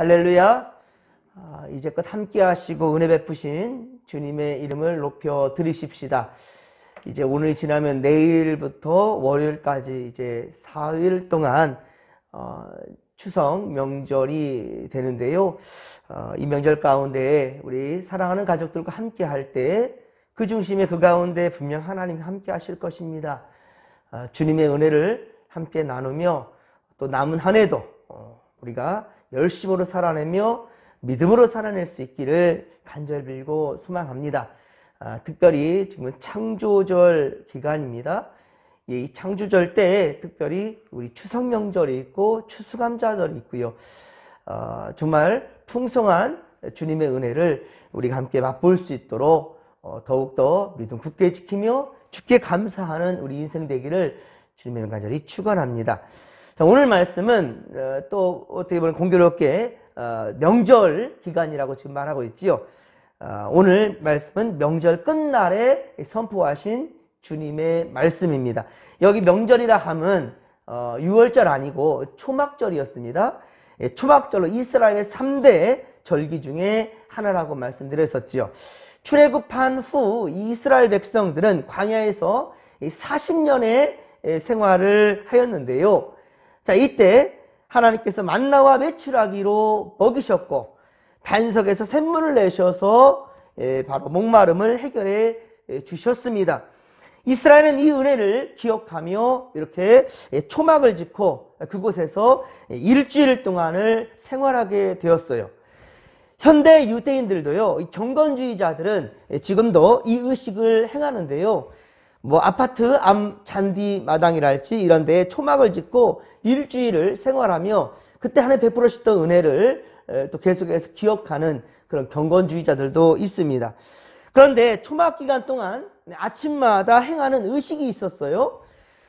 할렐루야. 이제껏 함께 하시고 은혜 베푸신 주님의 이름을 높여 드리십시다. 이제 오늘 지나면 내일부터 월요일까지 이제 4일 동안 추석 명절이 되는데요. 이 명절 가운데 우리 사랑하는 가족들과 함께 할 때 그 중심에 그 가운데 분명 하나님이 함께 하실 것입니다. 주님의 은혜를 함께 나누며 또 남은 한 해도 우리가 열심으로 살아내며 믿음으로 살아낼 수 있기를 간절히 빌고 소망합니다. 특별히 지금은 창조절 기간입니다. 이 창조절 때 특별히 우리 추석 명절이 있고 추수감사절이 있고요. 정말 풍성한 주님의 은혜를 우리가 함께 맛볼 수 있도록 더욱더 믿음 굳게 지키며 주께 감사하는 우리 인생 되기를 주님의 간절히 축원합니다. 오늘 말씀은 또 어떻게 보면 공교롭게 명절 기간이라고 지금 말하고 있지요. 오늘 말씀은 명절 끝날에 선포하신 주님의 말씀입니다. 여기 명절이라 함은 6월절 아니고 초막절이었습니다. 초막절로 이스라엘의 3대 절기 중에 하나라고 말씀드렸었지요. 출애굽한 후 이스라엘 백성들은 광야에서 40년의 생활을 하였는데요. 자, 이때 하나님께서 만나와 메추라기로 먹이셨고 반석에서 샘물을 내셔서 바로 목마름을 해결해 주셨습니다. 이스라엘은 이 은혜를 기억하며 이렇게 초막을 짓고 그곳에서 일주일 동안을 생활하게 되었어요. 현대 유대인들도요, 경건주의자들은 지금도 이 의식을 행하는데요. 아파트 암 잔디 마당이랄지 이런 데에 초막을 짓고 일주일을 생활하며 그때 하나님 베풀어 주셨던 은혜를 또 계속해서 기억하는 그런 경건주의자들도 있습니다. 그런데 초막 기간 동안 아침마다 행하는 의식이 있었어요.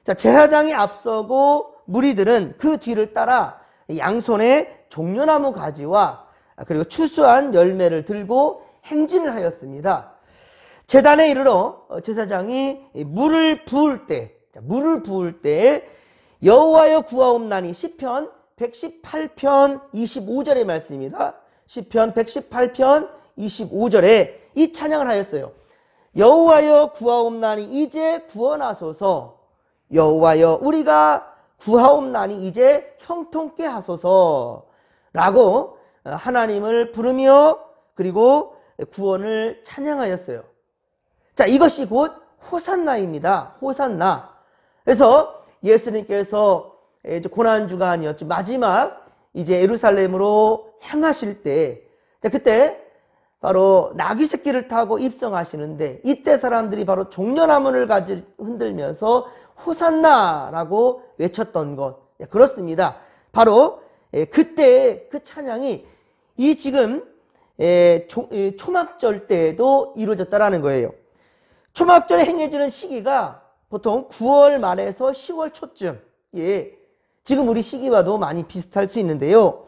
자, 제사장이 앞서고 무리들은 그 뒤를 따라 양손에 종려나무 가지와 그리고 추수한 열매를 들고 행진을 하였습니다. 제단에 이르러 제사장이 물을 부을 때 여호와여 구하옵나니 시편 118편 25절의 말씀입니다. 시편 118편 25절에 이 찬양을 하였어요. 여호와여 구하옵나니 이제 구원하소서. 여호와여 우리가 구하옵나니 이제 형통케 하소서. 라고 하나님을 부르며 그리고 구원을 찬양하였어요. 자, 이것이 곧 호산나입니다. 호산나. 그래서 예수님께서 이제 고난주간이었죠. 마지막 이제 예루살렘으로 향하실 때, 그때 바로 나귀 새끼를 타고 입성하시는데 이때 사람들이 바로 종려나무를 가지고 흔들면서 호산나라고 외쳤던 것. 그렇습니다. 바로 그때 그 찬양이 이 지금 초막절 때에도 이루어졌다라는 거예요. 초막절에 행해지는 시기가 보통 9월 말에서 10월 초쯤, 지금 우리 시기와도 많이 비슷할 수 있는데요.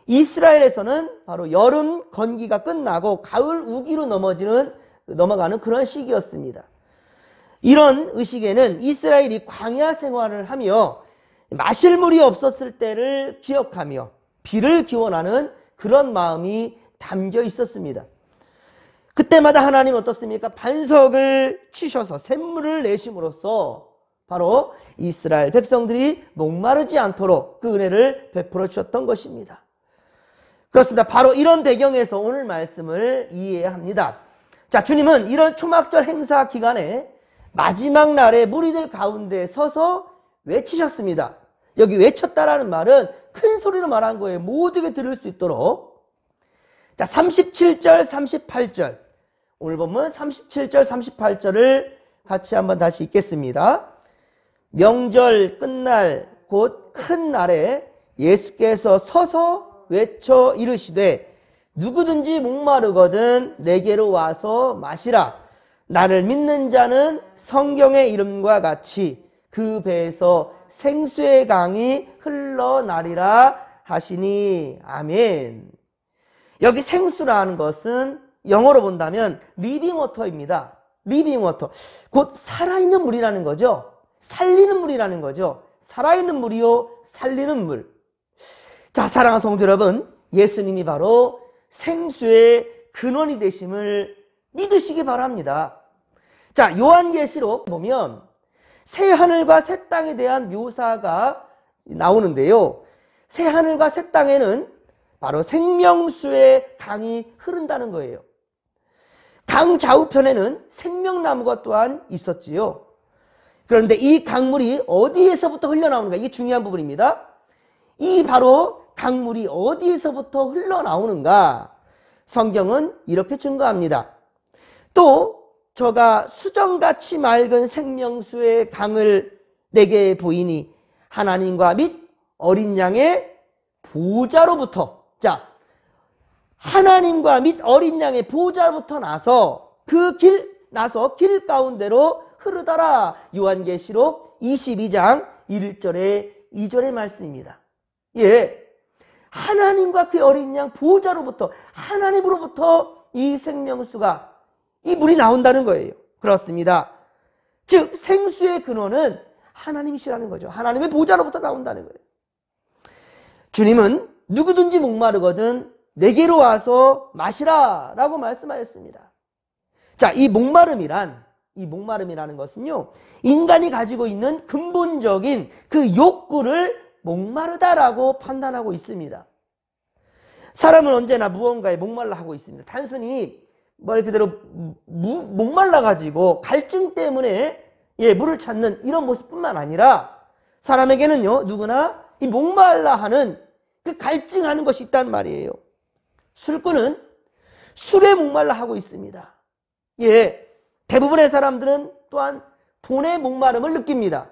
이스라엘에서는 바로 여름 건기가 끝나고 가을 우기로 넘어가는 그런 시기였습니다. 이런 의식에는 이스라엘이 광야 생활을 하며 마실 물이 없었을 때를 기억하며 비를 기원하는 그런 마음이 담겨 있었습니다. 그때마다 하나님 어떻습니까? 반석을 치셔서 샘물을 내심으로써 바로 이스라엘 백성들이 목마르지 않도록 그 은혜를 베풀어 주셨던 것입니다. 그렇습니다. 바로 이런 배경에서 오늘 말씀을 이해해야 합니다. 자, 주님은 이런 초막절 행사 기간에 마지막 날에 무리들 가운데 서서 외치셨습니다. 여기 외쳤다라는 말은 큰 소리로 말한 거예요. 모두가 들을 수 있도록. 자, 37절, 38절. 오늘 보면 37절, 38절을 같이 한번 다시 읽겠습니다. 명절 끝날 곧 큰 날에 예수께서 서서 외쳐 이르시되 누구든지 목마르거든 내게로 와서 마시라. 나를 믿는 자는 성경의 이름과 같이 그 배에서 생수의 강이 흘러나리라 하시니. 아멘. 여기 생수라는 것은 영어로 본다면 리빙 워터입니다. 리빙 워터. 곧 살아있는 물이라는 거죠. 살리는 물이라는 거죠. 살아있는 물이요, 살리는 물. 자, 사랑하는 성도 여러분, 예수님이 바로 생수의 근원이 되심을 믿으시기 바랍니다. 자, 요한계시록 보면 새 하늘과 새 땅에 대한 묘사가 나오는데요. 새 하늘과 새 땅에는 바로 생명수의 강이 흐른다는 거예요. 강 좌우편에는 생명나무가 또한 있었지요. 그런데 이 강물이 어디에서부터 흘러나오는가? 이게 중요한 부분입니다. 이 바로 강물이 어디에서부터 흘러나오는가? 성경은 이렇게 증거합니다. 또 저가 수정같이 맑은 생명수의 강을 내게 보이니 하나님과 및 어린 양의 보좌로부터, 자, 하나님과 및 어린 양의 보좌로부터 나서 길 가운데로 흐르더라. 요한계시록 22장 1절에 2절의 말씀입니다. 예, 하나님과 그 어린 양 보좌로부터, 하나님으로부터 이 생명수가, 이 물이 나온다는 거예요. 그렇습니다. 즉 생수의 근원은 하나님이시라는 거죠. 하나님의 보좌로부터 나온다는 거예요. 주님은 누구든지 목마르거든 내게로 와서 마시라 라고 말씀하였습니다. 자, 이 목마름이라는 것은요, 인간이 가지고 있는 근본적인 그 욕구를 목마르다라고 판단하고 있습니다. 사람은 언제나 무언가에 목말라 하고 있습니다. 단순히 말 그대로 목말라 가지고 갈증 때문에 물을 찾는 이런 모습뿐만 아니라 사람에게는요, 누구나 이 목말라 하는 그 갈증하는 것이 있단 말이에요. 술꾼은 술에 목말라 하고 있습니다. 예, 대부분의 사람들은 또한 돈에 목마름을 느낍니다.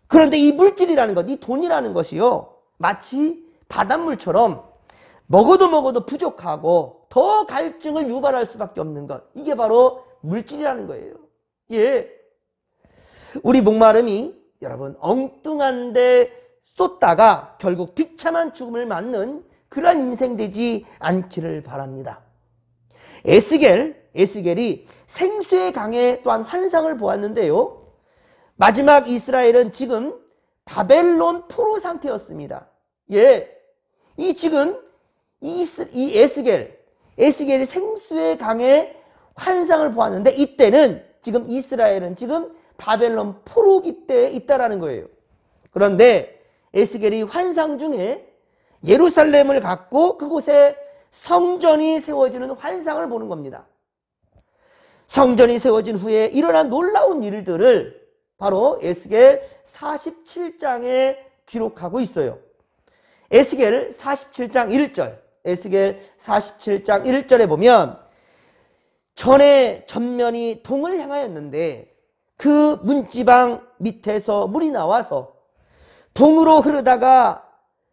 그런데 이 물질이라는 것, 이 돈이라는 것이요, 마치 바닷물처럼 먹어도 부족하고 더 갈증을 유발할 수밖에 없는 것, 이게 바로 물질이라는 거예요. 예, 우리 목마름이 여러분 엉뚱한데 쏟다가 결국 비참한 죽음을 맞는 그러한 인생 되지 않기를 바랍니다. 에스겔이 생수의 강에 또한 환상을 보았는데요, 마지막 이스라엘은 지금 바벨론 포로 상태였습니다. 예, 이 지금 이 에스겔이 생수의 강에 환상을 보았는데, 이때는 지금 이스라엘은 지금 바벨론 포로기 때에 있다라는 거예요. 그런데 에스겔이 환상 중에 예루살렘을 갖고 그곳에 성전이 세워지는 환상을 보는 겁니다. 성전이 세워진 후에 일어난 놀라운 일들을 바로 에스겔 47장에 기록하고 있어요. 에스겔 47장 1절, 에스겔 47장 1절에 보면 전에 전면이 동을 향하였는데 그 문지방 밑에서 물이 나와서 동으로 흐르다가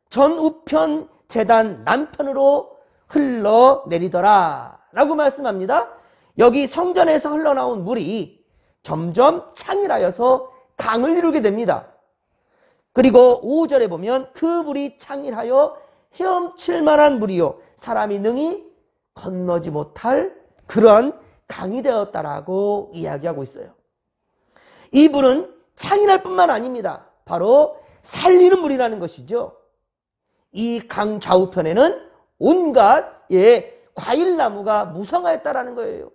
전 우편 제단 남편으로 흘러내리더라 라고 말씀합니다. 여기 성전에서 흘러나온 물이 점점 창일하여서 강을 이루게 됩니다. 그리고 5절에 보면 그 물이 창일하여 헤엄칠 만한 물이요 사람이 능히 건너지 못할 그런 강이 되었다라고 이야기하고 있어요. 이 물은 창일할 뿐만 아닙니다. 바로 살리는 물이라는 것이죠. 이 강 좌우편에는 온갖 과일나무가 무성하였다라는 거예요.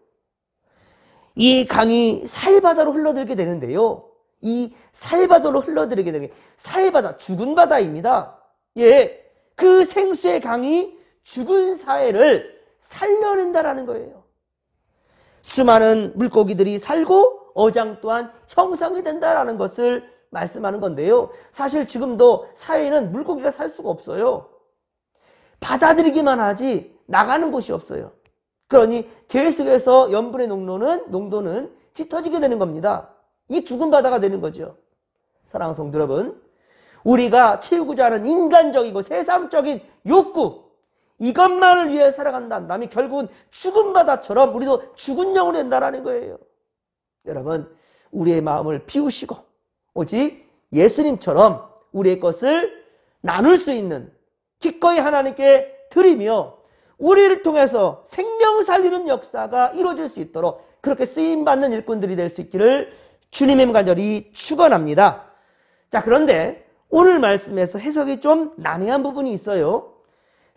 이 강이 사해바다로 흘러들게 되는데요, 이 사해바다로 흘러들게 되는 게 사해바다, 죽은 바다입니다. 예, 그 생수의 강이 죽은 사해를 살려낸다라는 거예요. 수많은 물고기들이 살고 어장 또한 형성이 된다라는 것을 말씀하는 건데요, 사실 지금도 사해에는 물고기가 살 수가 없어요. 받아들이기만 하지 나가는 곳이 없어요. 그러니 계속해서 염분의 농도는 짙어지게 되는 겁니다. 이 죽은 바다가 되는 거죠. 사랑하는 성도 여러분, 우리가 채우고자 하는 인간적이고 세상적인 욕구, 이것만을 위해 살아간다 한다면 결국은 죽은 바다처럼 우리도 죽은 영으로 된다는 거예요. 여러분, 우리의 마음을 비우시고 오직 예수님처럼 우리의 것을 나눌 수 있는, 기꺼이 하나님께 드리며 우리를 통해서 생명 살리는 역사가 이루어질 수 있도록 그렇게 쓰임받는 일꾼들이 될 수 있기를 주님의 간절히 축원합니다. 자, 그런데 오늘 말씀에서 해석이 좀 난해한 부분이 있어요.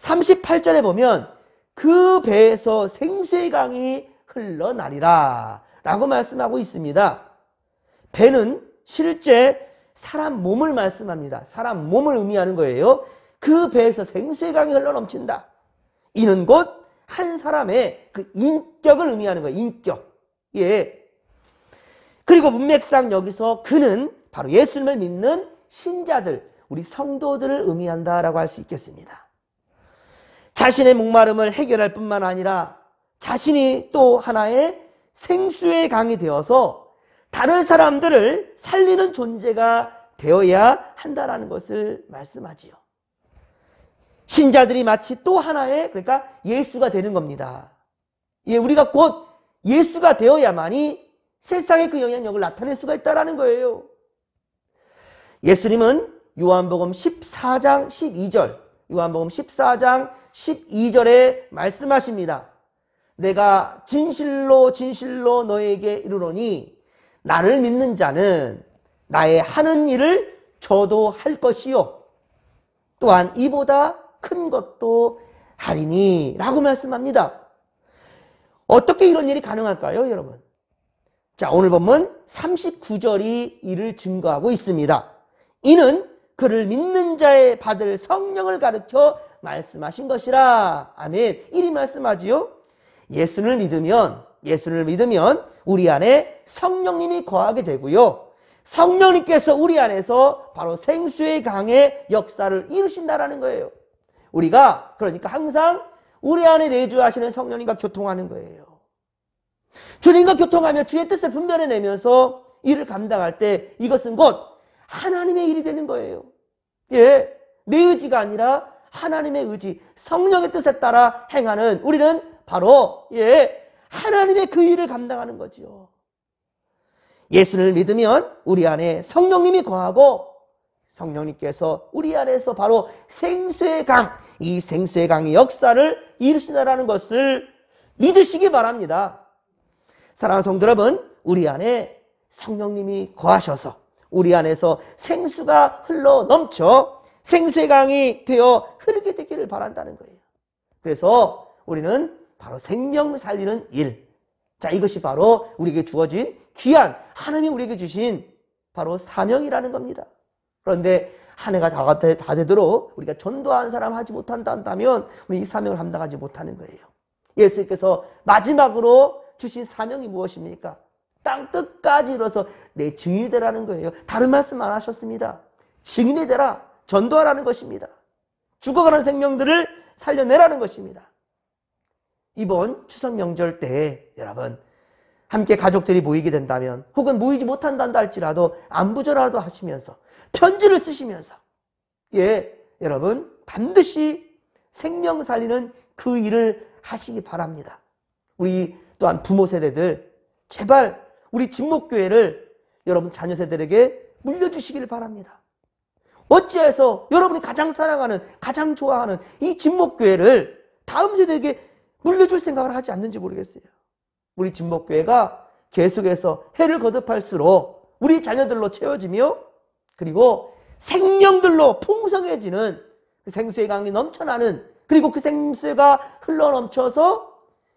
38절에 보면 그 배에서 생수의 강이 흘러나리라 라고 말씀하고 있습니다. 배는 실제 사람 몸을 말씀합니다. 사람 몸을 의미하는 거예요. 그 배에서 생수의 강이 흘러넘친다. 이는 곧 한 사람의 그 인격을 의미하는 거예요. 인격. 예. 그리고 문맥상 여기서 그는 바로 예수님을 믿는 신자들, 우리 성도들을 의미한다라고 할 수 있겠습니다. 자신의 목마름을 해결할 뿐만 아니라 자신이 또 하나의 생수의 강이 되어서 다른 사람들을 살리는 존재가 되어야 한다라는 것을 말씀하지요. 신자들이 마치 또 하나의, 그러니까 예수가 되는 겁니다. 예, 우리가 곧 예수가 되어야만이 세상에 그 영향력을 나타낼 수가 있다는 거예요. 예수님은 요한복음 14장 12절, 요한복음 14장 12절에 말씀하십니다. 내가 진실로 진실로 너에게 이르노니 나를 믿는 자는 나의 하는 일을 저도 할 것이요 또한 이보다 큰 것도 하리니 라고 말씀합니다. 어떻게 이런 일이 가능할까요, 여러분? 자, 오늘 본문 39절이 이를 증거하고 있습니다. 이는 그를 믿는 자의 받을 성령을 가르쳐 말씀하신 것이라. 아멘. 이리 말씀하지요. 예수를 믿으면 우리 안에 성령님이 거하게 되고요. 성령님께서 우리 안에서 바로 생수의 강의 역사를 이루신다라는 거예요. 우리가 그러니까 항상 우리 안에 내주하시는 성령님과 교통하는 거예요. 주님과 교통하며 주의 뜻을 분별해내면서 일을 감당할 때 이것은 곧 하나님의 일이 되는 거예요. 예, 내 의지가 아니라 하나님의 의지, 성령의 뜻에 따라 행하는 우리는 바로 하나님의 그 일을 감당하는 거죠. 예수를 믿으면 우리 안에 성령님이 거하고 성령님께서 우리 안에서 바로 생수의 강, 이 생수의 강의 역사를 이루신다는 것을 믿으시기 바랍니다. 사랑하는 성도 여러분, 우리 안에 성령님이 거하셔서 우리 안에서 생수가 흘러 넘쳐 생수의 강이 되어 흐르게 되기를 바란다는 거예요. 그래서 우리는 바로 생명 살리는 일. 자, 이것이 바로 우리에게 주어진 귀한 하나님이 우리에게 주신 바로 사명이라는 겁니다. 그런데 한 해가 다 되도록 우리가 전도한 사람 하지 못한다면 우리 이 사명을 감당하지 못하는 거예요. 예수님께서 마지막으로 주신 사명이 무엇입니까? 땅 끝까지 이뤄서 내 증인이 되라는 거예요. 다른 말씀 안 하셨습니다. 증인이 되라, 전도하라는 것입니다. 죽어가는 생명들을 살려내라는 것입니다. 이번 추석 명절 때 여러분 함께 가족들이 모이게 된다면 혹은 모이지 못한다 할지라도 안부전화라도 하시면서 편지를 쓰시면서 여러분 반드시 생명 살리는 그 일을 하시기 바랍니다. 우리 또한 부모 세대들 제발 우리 진목교회를 여러분 자녀 세대에게 물려주시기를 바랍니다. 어찌해서 여러분이 가장 사랑하는 가장 좋아하는 이 진목교회를 다음 세대에게 물려줄 생각을 하지 않는지 모르겠어요. 우리 진목교회가 계속해서 해를 거듭할수록 우리 자녀들로 채워지며 그리고 생명들로 풍성해지는 그 생수의 강이 넘쳐나는 그리고 그 생수가 흘러넘쳐서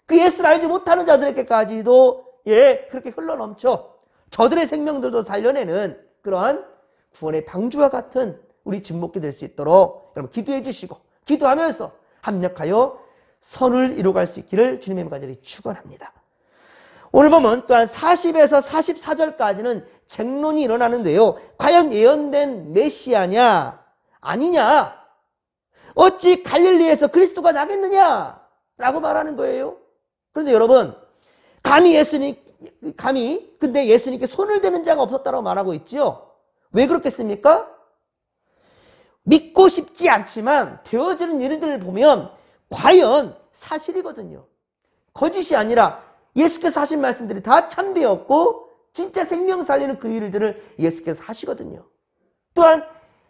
그 예수를 알지 못하는 자들에게까지도 그렇게 흘러넘쳐 저들의 생명들도 살려내는 그러한 구원의 방주와 같은 우리 진목교 될 수 있도록 여러분 기도해 주시고 기도하면서 합력하여 선을 이루어갈 수 있기를 주님의 간절히 축원합니다. 오늘 보면 또한 40에서 44절까지는 쟁론이 일어나는데요. 과연 예언된 메시아냐 아니냐? 어찌 갈릴리에서 그리스도가 나겠느냐? 라고 말하는 거예요. 그런데 여러분 근데 예수님께 손을 대는 자가 없었다고 말하고 있죠. 왜 그렇겠습니까? 믿고 싶지 않지만 되어지는 일들을 보면 과연 사실이거든요. 거짓이 아니라 예수께서 하신 말씀들이 다 참되었고 진짜 생명 살리는 그 일들을 예수께서 하시거든요. 또한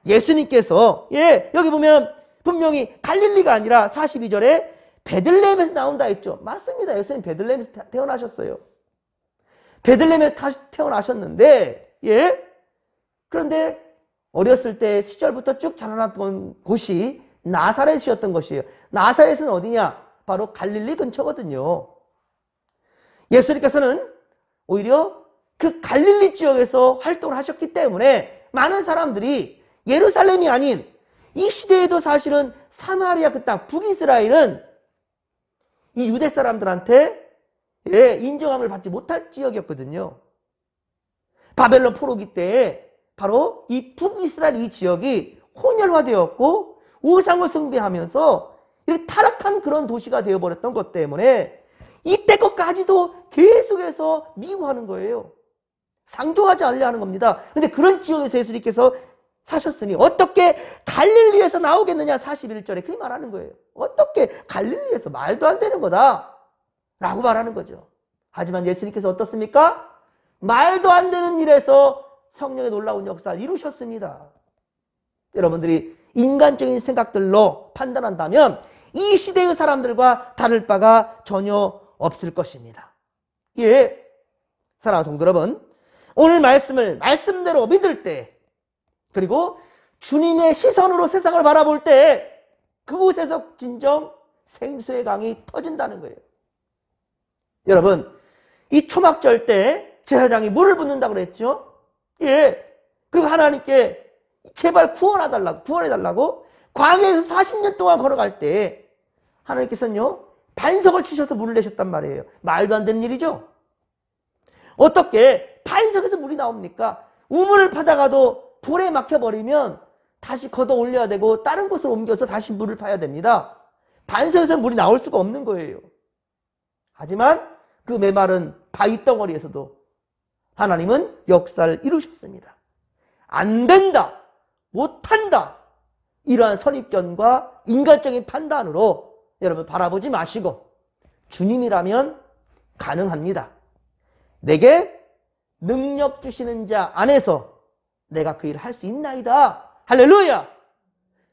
예수님께서 여기 보면 분명히 갈릴리가 아니라 42절에 베들레헴에서 나온다 했죠. 맞습니다. 예수님 베들레헴에서 태어나셨어요. 베들레헴에 태어나셨는데 그런데 어렸을 때 시절부터 쭉 자라났던 곳이 나사렛이었던 것이에요. 나사렛은 어디냐? 바로 갈릴리 근처거든요. 예수님께서는 오히려 그 갈릴리 지역에서 활동을 하셨기 때문에 많은 사람들이 예루살렘이 아닌 이 시대에도 사실은 사마리아 그 땅, 북이스라엘은 이 유대 사람들한테 인정함을 받지 못할 지역이었거든요. 바벨론 포로기 때에 바로 이 북이스라엘 이 지역이 혼혈화되었고 우상을 숭배하면서 이렇게 타락한 그런 도시가 되어버렸던 것 때문에 이때 것까지도 계속해서 미워하는 거예요. 상종하지 않으려 하는 겁니다. 근데 그런 지역에서 예수님께서 사셨으니 어떻게 갈릴리에서 나오겠느냐 41절에 그렇게 말하는 거예요. 어떻게 갈릴리에서 말도 안 되는 거다 라고 말하는 거죠. 하지만 예수님께서 어떻습니까? 말도 안 되는 일에서 성령의 놀라운 역사를 이루셨습니다. 여러분들이 인간적인 생각들로 판단한다면 이 시대의 사람들과 다를 바가 전혀 없을 것입니다. 예, 사랑하는 성도 여러분, 오늘 말씀을 말씀대로 믿을 때 그리고 주님의 시선으로 세상을 바라볼 때 그곳에서 진정 생수의 강이 터진다는 거예요. 여러분, 이 초막절 때 제사장이 물을 붓는다고 그랬죠? 예. 그리고 하나님께 제발 구원해달라고 광야에서 40년 동안 걸어갈 때 하나님께서는요, 반석을 치셔서 물을 내셨단 말이에요. 말도 안 되는 일이죠? 어떻게 반석에서 물이 나옵니까? 우물을 파다가도 돌에 막혀버리면 다시 걷어 올려야 되고 다른 곳으로 옮겨서 다시 물을 파야 됩니다. 반석에서 물이 나올 수가 없는 거예요. 하지만 그 메마른 바위 덩어리에서도 하나님은 역사를 이루셨습니다. 안 된다, 못한다, 이러한 선입견과 인간적인 판단으로 여러분 바라보지 마시고 주님이라면 가능합니다. 내게 능력 주시는 자 안에서 내가 그 일을 할 수 있나이다. 할렐루야!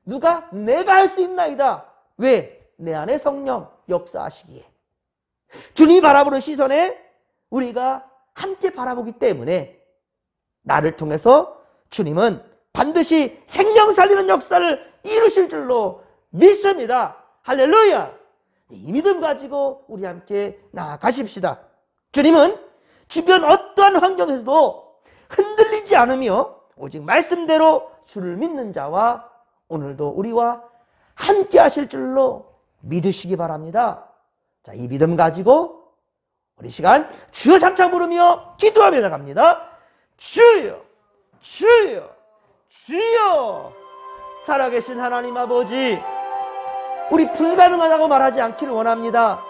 누가? 내가 할 수 있나이다. 왜? 내 안에 성령 역사하시기에. 주님이 바라보는 시선에 우리가 함께 바라보기 때문에 나를 통해서 주님은 반드시 생명 살리는 역사를 이루실 줄로 믿습니다. 할렐루야! 이 믿음 가지고 우리 함께 나아가십시다. 주님은 주변 어떠한 환경에서도 흔들리지 않으며 오직 말씀대로 주를 믿는 자와 오늘도 우리와 함께 하실 줄로 믿으시기 바랍니다. 자, 이 믿음 가지고 우리 시간 주여 삼창 부르며 기도하며 나갑니다. 주여, 주여, 주여. 살아계신 하나님 아버지, 우리 불가능하다고 말하지 않기를 원합니다.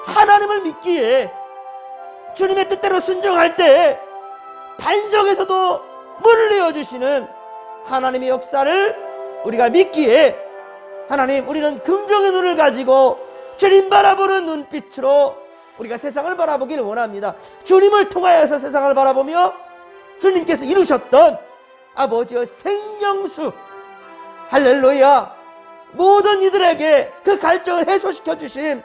하나님을 믿기에 주님의 뜻대로 순종할 때 반석에서도 물을 내어주시는 하나님의 역사를 우리가 믿기에 하나님, 우리는 긍정의 눈을 가지고 주님 바라보는 눈빛으로 우리가 세상을 바라보기를 원합니다. 주님을 통하여서 세상을 바라보며 주님께서 이루셨던 아버지의 생명수, 할렐루야, 모든 이들에게 그 갈증을 해소시켜 주신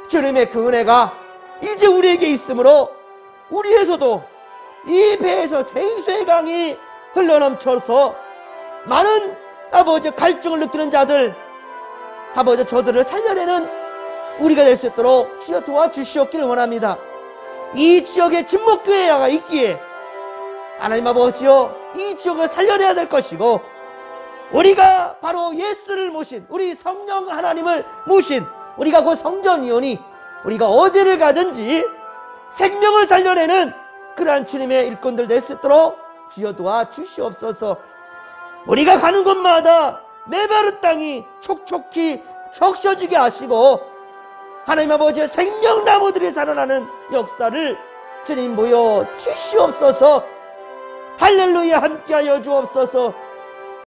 주님의 그 은혜가 이제 우리에게 있으므로 우리에서도 이 배에서 생수의 강이 흘러넘쳐서 많은 아버지 갈증을 느끼는 자들, 아버지 저들을 살려내는 우리가 될 수 있도록 주여 도와주시옵기를 원합니다. 이 지역에 진목교회가 있기에 하나님 아버지여, 이 지역을 살려내야 될 것이고 우리가 바로 예수를 모신, 우리 성령 하나님을 모신 우리가 그 성전이오니 우리가 어디를 가든지 생명을 살려내는 그러한 주님의 일꾼들 될 수 있도록 주여 도와주시옵소서. 우리가 가는 곳마다 메마른 땅이 촉촉히 적셔지게 하시고 하나님 아버지의 생명나무들이 살아나는 역사를 주님 보여 주시옵소서. 할렐루야, 함께하여 주옵소서.